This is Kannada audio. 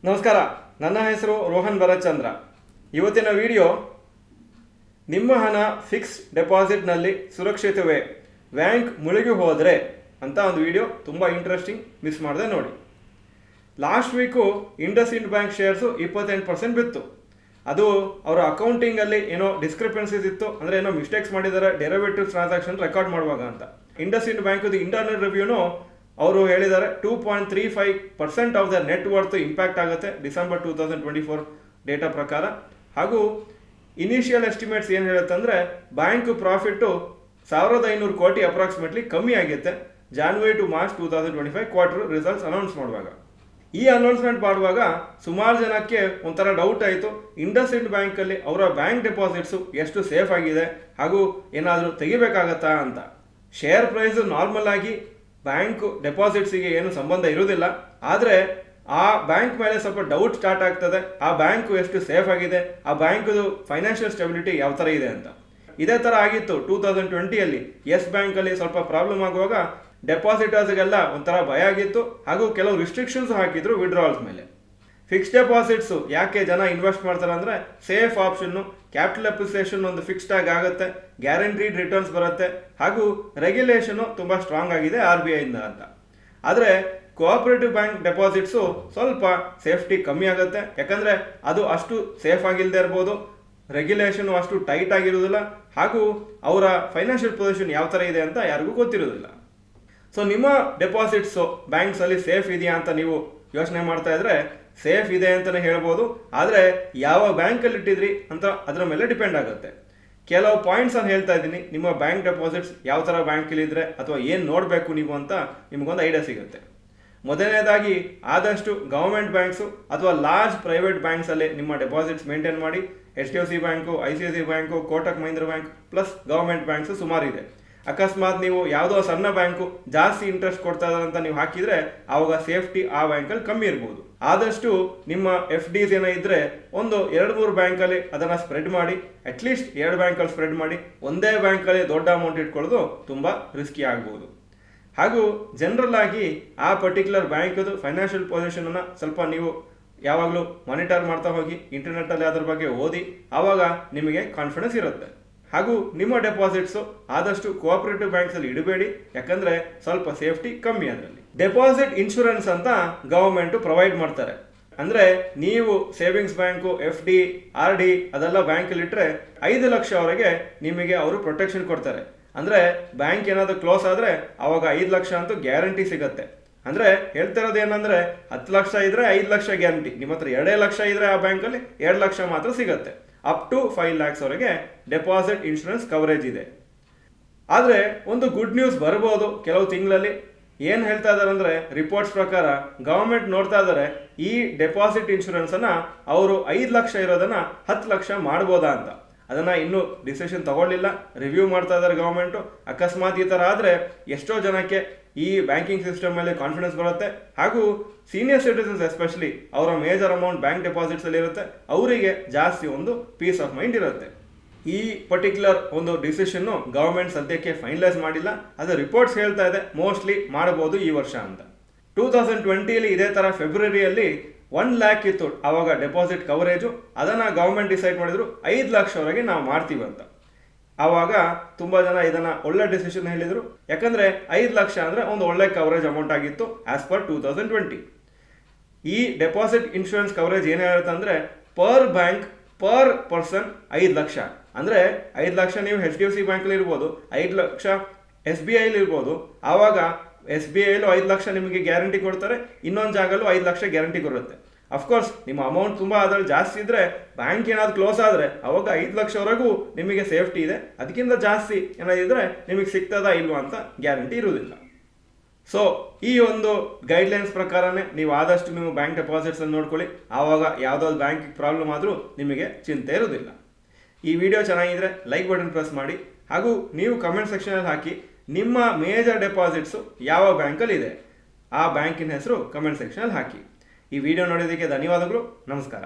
ನಮಸ್ಕಾರ, ನನ್ನ ಹೆಸರು ರೋಹನ್ ಭರತ್ಚಂದ್ರ. ಇವತ್ತಿನ ವಿಡಿಯೋ ನಿಮ್ಮ ಹಣ ಫಿಕ್ಸ್ ಡೆಪಾಸಿಟ್ನಲ್ಲಿ ಸುರಕ್ಷಿತವೇ, ಬ್ಯಾಂಕ್ ಮುಳುಗಿ ಹೋದರೆ ಅಂತ ಒಂದು ವಿಡಿಯೋ. ತುಂಬ ಇಂಟ್ರೆಸ್ಟಿಂಗ್, ಮಿಸ್ ಮಾಡದೆ ನೋಡಿ. Last week IndusInd bank shares 28% ಬಿತ್ತು. ಅದು ಅವರ ಅಕೌಂಟಿಂಗಲ್ಲಿ ಏನೋ ಡಿಸ್ಕ್ರಿಪೆನ್ಸೀಸ್ ಇತ್ತು, ಅಂದರೆ ಏನೋ ಮಿಸ್ಟೇಕ್ಸ್ ಮಾಡಿದ್ದಾರೆ ಡೆರಿವೇಟಿವ್ ಟ್ರಾನ್ಸಾಕ್ಷನ್ ರೆಕಾರ್ಡ್ ಮಾಡುವಾಗ ಅಂತ. ಇಂಡಸ್ಇಂಡ್ ಬ್ಯಾಂಕ್ದು ಇಂಟರ್ನಲ್ ರಿವ್ಯೂನು ಅವರು ಹೇಳಿದ್ದಾರೆ 2.35% of the net worth impact ಆಗುತ್ತೆ ಡಿಸೆಂಬರ್ 2024 ಡೇಟಾ ಪ್ರಕಾರ. ಹಾಗೂ ಇನಿಷಿಯಲ್ ಎಸ್ಟಿಮೇಟ್ಸ್ ಏನು ಹೇಳುತ್ತೆ ಅಂದರೆ ಬ್ಯಾಂಕ್ ಪ್ರಾಫಿಟ್ಟು 1500 ಕೋಟಿ ಅಪ್ರಾಕ್ಸಿಮೇಟ್ಲಿ ಕಮ್ಮಿ ಆಗುತ್ತೆ January to March 2025 quarter results announce ಮಾಡುವಾಗ. ಈ ಅನೌನ್ಸ್ಮೆಂಟ್ ಮಾಡುವಾಗ ಸುಮಾರು ಜನಕ್ಕೆ ಒಂಥರ ಡೌಟ್ ಆಯಿತು, ಇಂಡಸ್ಇಂಡ್ ಬ್ಯಾಂಕಲ್ಲಿ ಅವರ ಬ್ಯಾಂಕ್ ಡೆಪಾಸಿಟ್ಸು ಎಷ್ಟು ಸೇಫ್ ಆಗಿದೆ ಹಾಗೂ ಏನಾದರೂ ತೆಗಿಬೇಕಾಗತ್ತಾ ಅಂತ. ಶೇರ್ ಪ್ರೈಸು ನಾರ್ಮಲ್ ಆಗಿ ಬ್ಯಾಂಕ್ ಡೆಪಾಸಿಟ್ಸಿಗೆ ಏನು ಸಂಬಂಧ ಇರುವುದಿಲ್ಲ, ಆದರೆ ಆ ಬ್ಯಾಂಕ್ ಮೇಲೆ ಸ್ವಲ್ಪ ಡೌಟ್ ಸ್ಟಾರ್ಟ್ ಆಗ್ತದೆ. ಆ ಬ್ಯಾಂಕು ಎಷ್ಟು ಸೇಫ್ ಆಗಿದೆ, ಆ ಬ್ಯಾಂಕ್ದು ಫೈನಾನ್ಷಿಯಲ್ ಸ್ಟೆಬಿಲಿಟಿ ಯಾವ ಥರ ಇದೆ ಅಂತ. ಇದೇ ಥರ ಆಗಿತ್ತು 2020ಯಲ್ಲಿ. ಯೆಸ್ ಬ್ಯಾಂಕಲ್ಲಿ ಸ್ವಲ್ಪ ಪ್ರಾಬ್ಲಮ್ ಆಗುವಾಗ ಡೆಪಾಸಿಟರ್ಸ್ಗೆಲ್ಲ ಒಂಥರ ಭಯ ಆಗಿತ್ತು ಹಾಗೂ ಕೆಲವು ರಿಸ್ಟ್ರಿಕ್ಷನ್ಸ್ ಹಾಕಿದ್ರು ವಿಡ್ರಾವಲ್ಸ್ ಮೇಲೆ. ಫಿಕ್ಸ್ಡ್ ಡೆಪಾಸಿಟ್ಸು ಯಾಕೆ ಜನ ಇನ್ವೆಸ್ಟ್ ಮಾಡ್ತಾರೆ ಅಂದರೆ ಸೇಫ್ ಆಪ್ಷನ್ನು, ಕ್ಯಾಪಿಟಲ್ ಅಪ್ರಿಸಿಯೇಷನ್ ಒಂದು ಫಿಕ್ಸ್ಡ್ ಆಗಿ ಆಗುತ್ತೆ, ಗ್ಯಾರಂಟಿಡ್ ರಿಟರ್ನ್ಸ್ ಬರುತ್ತೆ ಹಾಗೂ ರೆಗ್ಯುಲೇಷನು ತುಂಬ ಸ್ಟ್ರಾಂಗ್ ಆಗಿದೆ RBI ಇಂದ ಅಂತ. ಆದರೆ ಕೋಆಪರೇಟಿವ್ ಬ್ಯಾಂಕ್ ಡೆಪಾಸಿಟ್ಸು ಸ್ವಲ್ಪ ಸೇಫ್ಟಿ ಕಮ್ಮಿ ಆಗುತ್ತೆ, ಯಾಕಂದರೆ ಅದು ಅಷ್ಟು ಸೇಫ್ ಆಗಿಲ್ಲದೆ ಇರ್ಬೋದು, ರೆಗ್ಯುಲೇಷನು ಅಷ್ಟು ಟೈಟ್ ಆಗಿರೋದಿಲ್ಲ ಹಾಗೂ ಅವರ ಫೈನಾನ್ಷಿಯಲ್ ಪೊಸಿಷನ್ ಯಾವ ಥರ ಇದೆ ಅಂತ ಯಾರಿಗೂ ಗೊತ್ತಿರೋದಿಲ್ಲ. ಸೊ ನಿಮ್ಮ ಡೆಪಾಸಿಟ್ಸು ಬ್ಯಾಂಕ್ಸಲ್ಲಿ ಸೇಫ್ ಇದೆಯಾ ಅಂತ ನೀವು ಯೋಚನೆ ಮಾಡ್ತಾ ಇದ್ರೆ ಸೇಫ್ ಇದೆ ಅಂತಲೇ ಹೇಳ್ಬೋದು. ಆದರೆ ಯಾವ ಬ್ಯಾಂಕಲ್ಲಿ ಇಟ್ಟಿದ್ರಿ ಅಂತ ಅದರ ಮೇಲೆ ಡಿಪೆಂಡ್ ಆಗುತ್ತೆ. ಕೆಲವು ಪಾಯಿಂಟ್ಸ್ ಅನ್ನು ಹೇಳ್ತಾ ಇದ್ದೀನಿ. ನಿಮ್ಮ ಬ್ಯಾಂಕ್ ಡೆಪಾಸಿಟ್ಸ್ ಯಾವ ಥರ ಬ್ಯಾಂಕಲ್ಲಿ ಇದ್ದರೆ ಅಥವಾ ಏನು ನೋಡಬೇಕು ನೀವು ಅಂತ ನಿಮಗೊಂದು ಐಡಿಯಾ ಸಿಗುತ್ತೆ. ಮೊದಲನೇದಾಗಿ ಆದಷ್ಟು ಗೌರ್ಮೆಂಟ್ ಬ್ಯಾಂಕ್ಸು ಅಥವಾ ಲಾರ್ಜ್ ಪ್ರೈವೇಟ್ ಬ್ಯಾಂಕ್ಸಲ್ಲಿ ನಿಮ್ಮ ಡೆಪಾಸಿಟ್ಸ್ ಮೇಂಟೈನ್ ಮಾಡಿ. HDFC bank, ICICI bank, Kotak Mahindra bank plus government banks ಸುಮಾರಿದೆ. ಅಕಸ್ಮಾತ್ ನೀವು ಯಾವುದೋ ಸಣ್ಣ ಬ್ಯಾಂಕು ಜಾಸ್ತಿ ಇಂಟ್ರೆಸ್ಟ್ ಕೊಡ್ತಾ ಇದ್ದಾರೆ ಅಂತ ನೀವು ಹಾಕಿದರೆ ಆವಾಗ ಸೇಫ್ಟಿ ಆ ಬ್ಯಾಂಕಲ್ಲಿ ಕಮ್ಮಿ ಇರ್ಬೋದು. ಆದಷ್ಟು ನಿಮ್ಮ FDs ಏನೋ ಇದ್ದರೆ ಒಂದು 2-3 ಬ್ಯಾಂಕಲ್ಲಿ ಅದನ್ನು ಸ್ಪ್ರೆಡ್ ಮಾಡಿ, ಅಟ್ಲೀಸ್ಟ್ 2 ಬ್ಯಾಂಕಲ್ಲಿ ಸ್ಪ್ರೆಡ್ ಮಾಡಿ. ಒಂದೇ ಬ್ಯಾಂಕಲ್ಲಿ ದೊಡ್ಡ ಅಮೌಂಟ್ ಇಟ್ಕೊಳ್ಳೋದು ತುಂಬ ರಿಸ್ಕಿ ಆಗ್ಬೋದು. ಹಾಗೂ ಜನರಲ್ ಆಗಿ ಆ ಪರ್ಟಿಕ್ಯುಲರ್ ಬ್ಯಾಂಕದು ಫೈನಾನ್ಷಿಯಲ್ ಪೊಸಿಷನನ್ನು ಸ್ವಲ್ಪ ನೀವು ಯಾವಾಗಲೂ ಮಾನಿಟರ್ ಮಾಡ್ತಾ ಹೋಗಿ, ಇಂಟರ್ನೆಟ್ಟಲ್ಲಿ ಅದ್ರ ಬಗ್ಗೆ ಓದಿ, ಆವಾಗ ನಿಮಗೆ ಕಾನ್ಫಿಡೆನ್ಸ್ ಇರುತ್ತೆ. ಹಾಗೂ ನಿಮ್ಮ ಡೆಪಾಸಿಟ್ಸು ಆದಷ್ಟು ಕೋಆಪರೇಟಿವ್ ಬ್ಯಾಂಕ್ಸಲ್ಲಿ ಇಡಬೇಡಿ, ಯಾಕಂದರೆ ಸ್ವಲ್ಪ ಸೇಫ್ಟಿ ಕಮ್ಮಿ ಅದರಲ್ಲಿ. ಡೆಪಾಸಿಟ್ ಇನ್ಶೂರೆನ್ಸ್ ಅಂತ ಗವರ್ಮೆಂಟು ಪ್ರೊವೈಡ್ ಮಾಡ್ತಾರೆ. ಅಂದರೆ ನೀವು ಸೇವಿಂಗ್ಸ್ ಬ್ಯಾಂಕು, FD, RD ಅದೆಲ್ಲ ಬ್ಯಾಂಕಲ್ಲಿ ಇಟ್ಟರೆ 5 ಲಕ್ಷವರೆಗೆ ನಿಮಗೆ ಅವರು ಪ್ರೊಟೆಕ್ಷನ್ ಕೊಡ್ತಾರೆ. ಅಂದರೆ ಬ್ಯಾಂಕ್ ಏನಾದರೂ ಕ್ಲೋಸ್ ಆದರೆ ಆವಾಗ 5 ಲಕ್ಷ ಅಂತೂ ಗ್ಯಾರಂಟಿ ಸಿಗುತ್ತೆ. ಅಂದರೆ ಹೇಳ್ತಿರೋದು ಏನಂದರೆ 10 ಲಕ್ಷ ಇದ್ದರೆ 5 ಲಕ್ಷ ಗ್ಯಾರಂಟಿ, ನಿಮ್ಮ ಹತ್ರ 2 ಲಕ್ಷ ಇದ್ದರೆ ಆ ಬ್ಯಾಂಕಲ್ಲಿ 2 ಲಕ್ಷ ಮಾತ್ರ ಸಿಗುತ್ತೆ. ಅಪ್ ಟು 5 ಲ್ಯಾಕ್ಸ್ವರೆಗೆ ಡೆಪಾಸಿಟ್ ಇನ್ಶೂರೆನ್ಸ್ ಕವರೇಜ್ ಇದೆ. ಆದರೆ ಒಂದು ಗುಡ್ ನ್ಯೂಸ್ ಬರ್ಬೋದು ಕೆಲವು ತಿಂಗಳಲ್ಲಿ. ಏನು ಹೇಳ್ತಾ ಇದ್ದಾರೆ ಅಂದರೆ ರಿಪೋರ್ಟ್ಸ್ ಪ್ರಕಾರ ಗವರ್ಮೆಂಟ್ ನೋಡ್ತಾ ಇದ್ದಾರೆ ಈ ಡೆಪಾಸಿಟ್ ಇನ್ಶೂರೆನ್ಸನ್ನು ಅವರು 5 ಲಕ್ಷ ಇರೋದನ್ನು 10 ಲಕ್ಷ ಮಾಡ್ಬೋದಾ ಅಂತ. ಅದನ್ನು ಇನ್ನೂ ಡಿಸಿಷನ್ ತಗೊಳ್ಳಿಲ್ಲ, ರಿವ್ಯೂ ಮಾಡ್ತಾ ಇದ್ದಾರೆ ಗವರ್ಮೆಂಟು. ಅಕಸ್ಮಾತ್ ಈ ಥರ ಆದರೆ ಎಷ್ಟೋ ಜನಕ್ಕೆ ಈ ಬ್ಯಾಂಕಿಂಗ್ ಸಿಸ್ಟಮ್ ಮೇಲೆ ಕಾನ್ಫಿಡೆನ್ಸ್ ಬರುತ್ತೆ. ಹಾಗೂ ಸೀನಿಯರ್ ಸಿಟಿಸನ್ಸ್ ಎಸ್ಪೆಷಲಿ ಅವರ ಮೇಜರ್ ಅಮೌಂಟ್ ಬ್ಯಾಂಕ್ ಡೆಪಾಸಿಟ್ಸಲ್ಲಿ ಇರುತ್ತೆ, ಅವರಿಗೆ ಜಾಸ್ತಿ ಒಂದು ಪೀಸ್ ಆಫ್ ಮೈಂಡ್ ಇರುತ್ತೆ. ಈ ಪರ್ಟಿಕ್ಯುಲರ್ ಒಂದು ಡಿಸಿಷನ್ನು ಗವರ್ಮೆಂಟ್ ಸದ್ಯಕ್ಕೆ ಫೈನಲೈಸ್ ಮಾಡಿಲ್ಲ. ಅದು ರಿಪೋರ್ಟ್ಸ್ ಹೇಳ್ತಾ ಇದೆ ಮೋಸ್ಟ್ಲಿ ಮಾಡಬಹುದು ಈ ವರ್ಷ ಅಂತ. 2020ಯಲ್ಲಿ ಇದೇ ಥರ ಫೆಬ್ರವರಿಯಲ್ಲಿ 1 ಲ್ಯಾಕ್ ಇತ್ತು ಆವಾಗ ಡೆಪಾಸಿಟ್ ಕವರೇಜು. ಅದನ್ನು ಗವರ್ಮೆಂಟ್ ಡಿಸೈಡ್ ಮಾಡಿದ್ರು 5 ಲಕ್ಷವರೆಗೆ ನಾವು ಮಾಡ್ತೀವಿ ಅಂತ. ಆವಾಗ ತುಂಬ ಜನ ಇದನ್ನು ಒಳ್ಳೆ ಡಿಸಿಷನ್ ಹೇಳಿದರು, ಯಾಕಂದರೆ 5 ಲಕ್ಷ ಅಂದರೆ ಒಂದು ಒಳ್ಳೆ ಕವರೇಜ್ ಅಮೌಂಟ್ ಆಗಿತ್ತು ಆಸ್ ಪರ್ 2020. ಈ ಡೆಪಾಸಿಟ್ ಇನ್ಶೂರೆನ್ಸ್ ಕವರೇಜ್ ಏನಾಗಿರುತ್ತೆ ಅಂದರೆ per bank per person 5 lakh. ಅಂದರೆ 5 ಲಕ್ಷ ನೀವು HDFC ಬ್ಯಾಂಕಲ್ಲಿ ಇರ್ಬೋದು, 5 ಲಕ್ಷ SBIಲಿ ಇರ್ಬೋದು. ಆವಾಗ SBIಲೂ 5 ಲಕ್ಷ ನಿಮಗೆ ಗ್ಯಾರಂಟಿ ಕೊಡ್ತಾರೆ, ಇನ್ನೊಂದು ಜಾಗಲ್ಲೂ 5 ಲಕ್ಷ ಗ್ಯಾರಂಟಿ ಕೊಡುತ್ತೆ. ಅಫ್ಕೋರ್ಸ್ ನಿಮ್ಮ ಅಮೌಂಟ್ ತುಂಬ ಅದರಲ್ಲಿ ಜಾಸ್ತಿ ಇದ್ದರೆ ಬ್ಯಾಂಕ್ ಏನಾದ್ರು ಕ್ಲೋಸ್ ಆದರೆ ಅವಾಗ 5 ಲಕ್ಷವರೆಗೂ ನಿಮಗೆ ಸೇಫ್ಟಿ ಇದೆ. ಅದಕ್ಕಿಂತ ಜಾಸ್ತಿ ಏನಾದಿದ್ರೆ ನಿಮಗೆ ಸಿಗ್ತದಾ ಇಲ್ವಾ ಅಂತ ಗ್ಯಾರಂಟಿ ಇರುವುದಿಲ್ಲ. ಸೊ ಈ ಒಂದು ಗೈಡ್ಲೈನ್ಸ್ ಪ್ರಕಾರನೇ ನೀವು ಆದಷ್ಟು ನೀವು ಬ್ಯಾಂಕ್ ಡೆಪಾಸಿಟ್ಸನ್ನು ನೋಡ್ಕೊಳ್ಳಿ. ಆವಾಗ ಯಾವುದಾದ್ರು ಬ್ಯಾಂಕ್ ಪ್ರಾಬ್ಲಮ್ ಆದರೂ ನಿಮಗೆ ಚಿಂತೆ ಇರುವುದಿಲ್ಲ. ಈ ವಿಡಿಯೋ ಚೆನ್ನಾಗಿದ್ರೆ ಲೈಕ್ ಬಟನ್ ಪ್ರೆಸ್ ಮಾಡಿ ಹಾಗೂ ನೀವು ಕಮೆಂಟ್ ಸೆಕ್ಷನಲ್ಲಿ ಹಾಕಿ ನಿಮ್ಮ ಮೇಜರ್ ಡೆಪಾಸಿಟ್ಸು ಯಾವ ಬ್ಯಾಂಕಲ್ಲಿ ಇದೆ ಆ ಬ್ಯಾಂಕಿನ ಹೆಸರು ಕಮೆಂಟ್ ಸೆಕ್ಷನಲ್ಲಿ ಹಾಕಿ. ಈ ವಿಡಿಯೋ ನೋಡೋದಕ್ಕೆ ಧನ್ಯವಾದಗಳು. ನಮಸ್ಕಾರ.